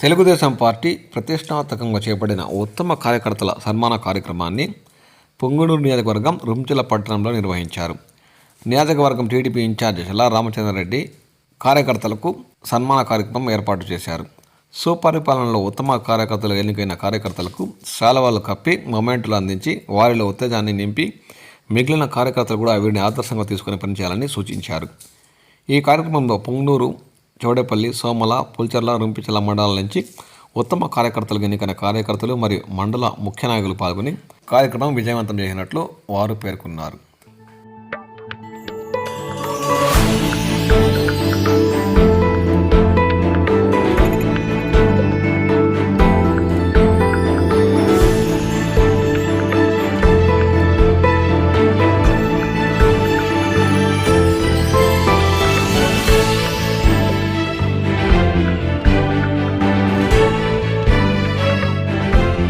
Telugu Desam party ప్రతిష్టాత్మకంగా చేపట్టిన ఉత్తమ కార్యకర్తల సన్మాన కార్యక్రమాన్ని పొంగనూరు నియోజకవర్గం రుంచెల పట్టణంలో నిర్వహించారు. నియోజకవర్గం టీడీపీ ఇన్ఛార్జ్ శిలా రామచంద్రారెడ్డి కార్యకర్తలకు సన్మాన కార్యక్రమం ఏర్పాటు చేశారు. సుపరిపాలనలో ఉత్తమ కార్యకర్తలు ఎన్నికైన కార్యకర్తలకు శాలువాలు కప్పి మొమెంటులు అందించి వారిలో ఉత్తేజాన్ని నింపి మిగిలిన కార్యకర్తలు కూడా వీరిని ఆదర్శంగా తీసుకుని పనిచేయాలని సూచించారు. ఈ కార్యక్రమంలో పొంగనూరు, చౌడేపల్లి, సోమల, పుల్చర్ల, రుంపిచర్ల మండలాల నుంచి ఉత్తమ కార్యకర్తలకు ఎన్నికైన కార్యకర్తలు మరియు మండల ముఖ్య నాయకులు పాల్గొని కార్యక్రమం విజయవంతం చేసినట్లు వారు పేర్కొన్నారు.